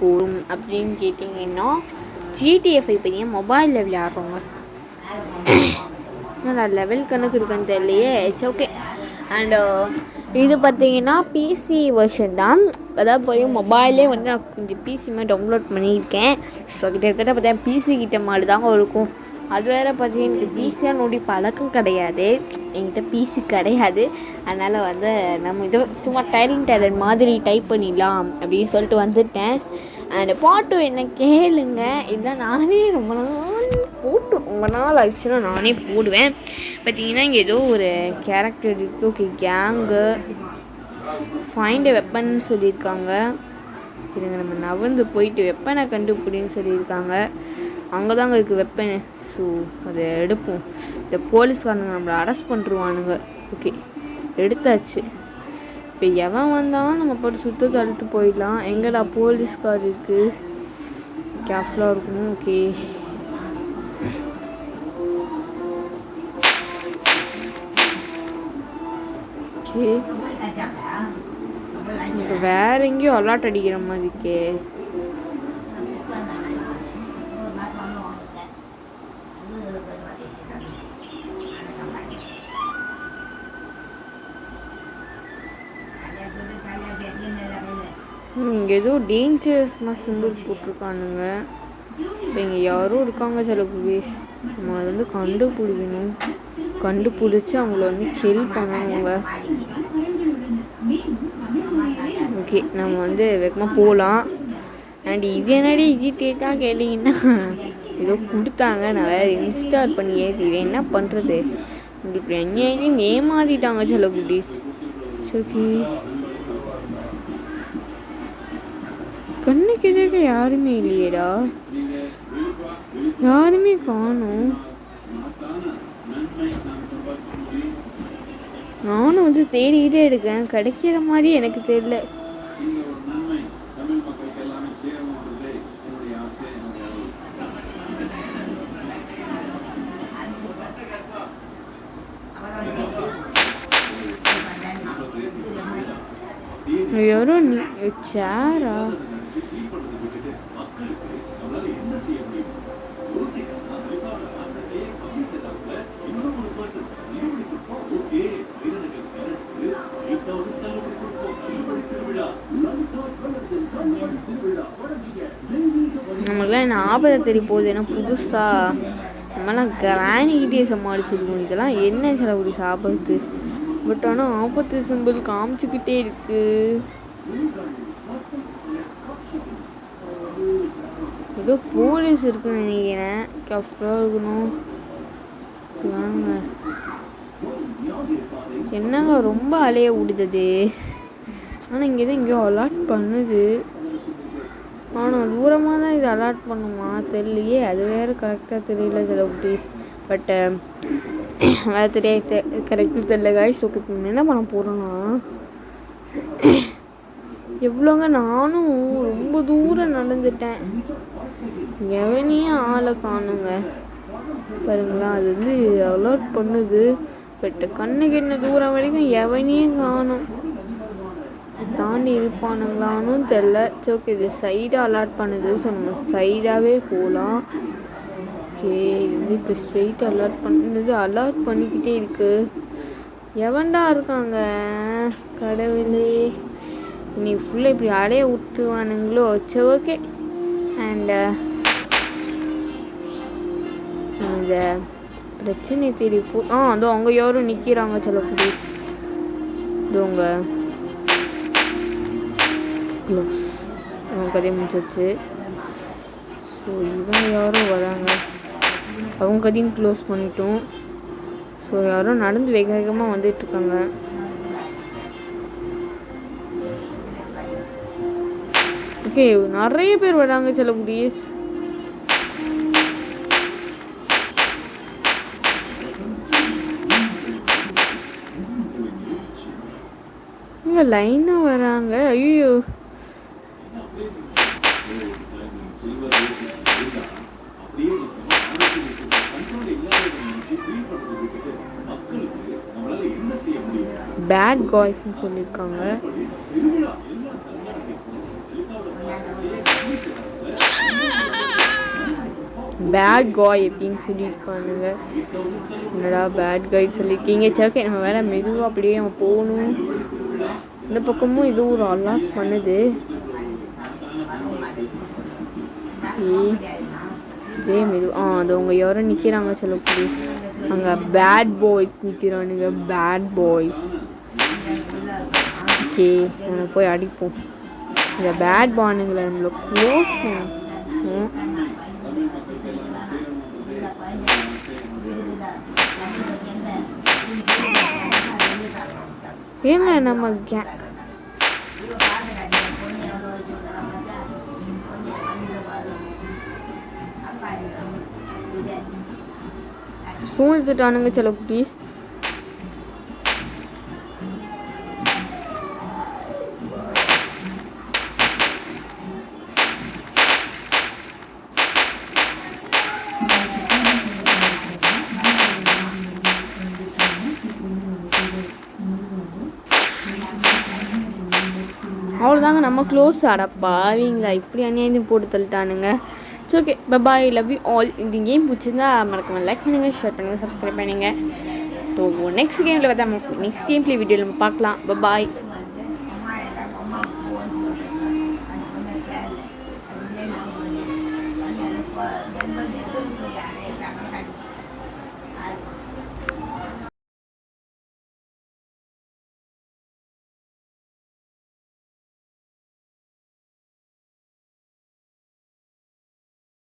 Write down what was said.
போகும் அப்படின்னு கேட்டிங்கன்னா ஜிடிஎஃப் பற்றிய மொபைலில் விளையாடுறோங்க. நான் லெவல் கணக்கு இருக்குன்னு தெரியலையே. It's okay. அண்ட் இது பார்த்தீங்கன்னா பிசி வெர்ஷன் தான். அதாவது போய் மொபைலே வந்து நான் கொஞ்சம் பிசி மாதிரி டவுன்லோட் பண்ணியிருக்கேன். ஸோ கிட்டத்தட்ட பார்த்தீங்கன்னா பிசி கிட்ட மாதிரி தாங்க இருக்கும். அது வேறு பார்த்தீங்கன்னா எனக்கு பிசியாக நோடி பழக்கம் கிடையாது. என்கிட்ட பிசி கிடையாது. அதனால் வந்து நம்ம இதை சும்மா டைலிங் டேலண்ட் மாதிரி டைப் பண்ணிடலாம் அப்படின்னு சொல்லிட்டு வந்துட்டேன். அண்ட் பாட்டு என்ன கேளுங்க. இதான் நானே ரொம்ப நாள் ஆச்சுன்னா நானே போடுவேன். பார்த்தீங்கன்னா இங்கே ஏதோ ஒரு கேரக்டர் இருக்குது. ஓகே, கேங்கு ஃபைண்ட் வெப்பன் சொல்லியிருக்காங்க. இதுங்க நம்ம நவந்து போயிட்டு வெப்பனை கண்டுபிடின்னு சொல்லியிருக்காங்க. அங்கே தாங்க இருக்குது வெப்பனு. ஸோ அதை எடுப்போம். இந்த போலீஸ்காரனுங்க நம்மளை அரெஸ்ட் பண்ணிருவானுங்க. ஓகே, எடுத்தாச்சு. இப்போ எவன் வந்தாலும் நம்ம போட்டு சுத்த தள்ளிட்டு போயிடலாம். எங்கடா போலீஸ்கார் இருக்குது, கேர்ஃபுல்லாக இருக்கணும். ஓகே, ஓகே, இப்போ வேற எங்கேயும் அலாட் அடிக்கிற மாதிரி இருக்கே. இங்கே ஏதோ டேஞ்சரஸ்மாக சிம்பிள் போட்டிருக்கானுங்க. இப்போ இங்கே யாரும் இருக்காங்க சில பேர். நம்ம அதை வந்து கண்டுபிடிக்கணும். கண்டுபிடிச்சி அவங்கள வந்து கில் பண்ணணுங்க. ஓகே, நம்ம வந்து வேகமாக போகலாம். அண்ட் இது என்னடி ஜிடிஏட்டாக கேட்டிங்கன்னா ஏதோ கொடுத்தாங்க. நான் வேறு இன்ஸ்டால் பண்ணி ஏற்றிடுவேன். என்ன பண்ணுறது, உங்களுக்கு அந்நியாயம் ஏமாற்றிட்டாங்க சில குட்டீஸ். ஓகே, கண்ணுக்கு எதிர்க்க யாருமே இல்லையேடா, யாருமே காணும். நானும் வந்து தேடிக்கிட்டே இருக்கேன், கிடைக்கிற மாதிரி எனக்கு தெரியல. யாரோ சேரா நம்மளாம் என்ன ஆபத்தை தெரிய போகுது. ஏன்னா புதுசாக நம்மளாம் கிராணிக்கிட்டே சமாளிச்சிருக்கோம். இதெல்லாம் என்ன சில ஒரு ஆபத்து. பட் ஆனால் ஆபத்து சிம்பிள் காமிச்சுக்கிட்டே இருக்கு. ஏதோ போலீஸ் இருக்குன்னு நினைக்கிறேன். கேர்ஃபுல்லாக இருக்கணும். வாங்க, என்னங்க ரொம்ப அலைய விடுது. ஆனால் இங்கே தான் எங்கேயோ அலாட் பண்ணுது. ஆனால் தூரமாக தான் இது அலாட் பண்ணுமா தெரியலையே. அது வேறு கரெக்டாக தெரியல சில குட்டீஸ். பட் வேறு தெரியாது, கரெக்டாக தெரியல காய்ஸ். ஓகே, என்ன பண்ண போகிறோன்னா எவ்வளோங்க, நானும் ரொம்ப தூரம் நடந்துட்டேன். எவனையும் ஆளை காணுங்க பாருங்களா. அது வந்து அலர்ட் பண்ணுது. பட் கண்ணுக்கு என்ன தூரம் வரைக்கும் எவனையும் காணும். தாண்டி இருப்பானுங்களான்னு தெரில. ஓகே, இது சைடாக அலாட் பண்ணுது. ஸோ நம்ம சைடாகவே போகலாம். ஓகே, இது வந்து இப்போ ஸ்ட்ரெயிட் அலாட் பண்ணுது. அலாட் பண்ணிக்கிட்டே இருக்கு. எவன்டா இருக்காங்க கடவுளே, இன்னைக்கு ஃபுல்லாக இப்படி அலைய விட்டுருவானுங்களோ. சரி, ஓகே. அண்ட் இந்த பிரச்சனை தேடி அதோ அவங்க யாரும் நிற்கிறாங்க சொல்லக்கூடி. இதோங்க க்ளோஸ், அவங்க கதையை முடிச்சிச்சு. ஸோ இவங்க யாரும் வராங்க, அவங்க கதையும் க்ளோஸ் பண்ணிட்டோம். ஸோ யாரும் நடந்து வேக வேகமாக வந்துட்டுருக்காங்க. ஓகே, நிறைய பேர் வராங்க சில குடீஸ். இங்கே லைனாக வராங்க. ஐயோ, பேட் காய்ஸ்ன்னு சொல்லியிருக்காங்க. பேட் காய் அப்படின்னு சொல்லியிருக்கானுங்க. என்னடா பேட் காய் சொல்லியிருக்கீங்க. சரி ஓகே, நம்ம வேற மெதுவாக அப்படியே நம்ம போகணும். இந்த பக்கமும் இது ஒரு அலாட் பண்ணுது. இதே மெது அது அவங்க யாரும் நிற்கிறாங்க சொல்ல ப்ளீஸ். அங்கே பேட் பாய்ஸ் நிற்கிறானுங்க. Bad boys. ஓகே, நம்ம போய் அடிப்போம். இந்த பேட் பானுங்களை நம்மளை க்ளோஸ் பண்ணணும். ஏங்க நம்ம சூழ்ந்துட்டானுங்க சில குட்டீஸ். அவ்வளோதாங்க, நம்ம க்ளோஸ். அடப்பாவீங்களா, இப்படி அநியாயம் போட்டு தள்ளிட்டானுங்க. So okay, bye bye, love you all. இந்த கேம் பிடிச்சிருந்தா மறக்காம லைக் பண்ணுங்கள், ஷேர் பண்ணுங்கள், சப்ஸ்கிரைப் பண்ணுங்கள். ஸோ நெக்ஸ்ட் கேமில் பார்த்தா நெக்ஸ்ட் கேம் வீடியோவில் நம்ம பார்க்கலாம். பபாய்.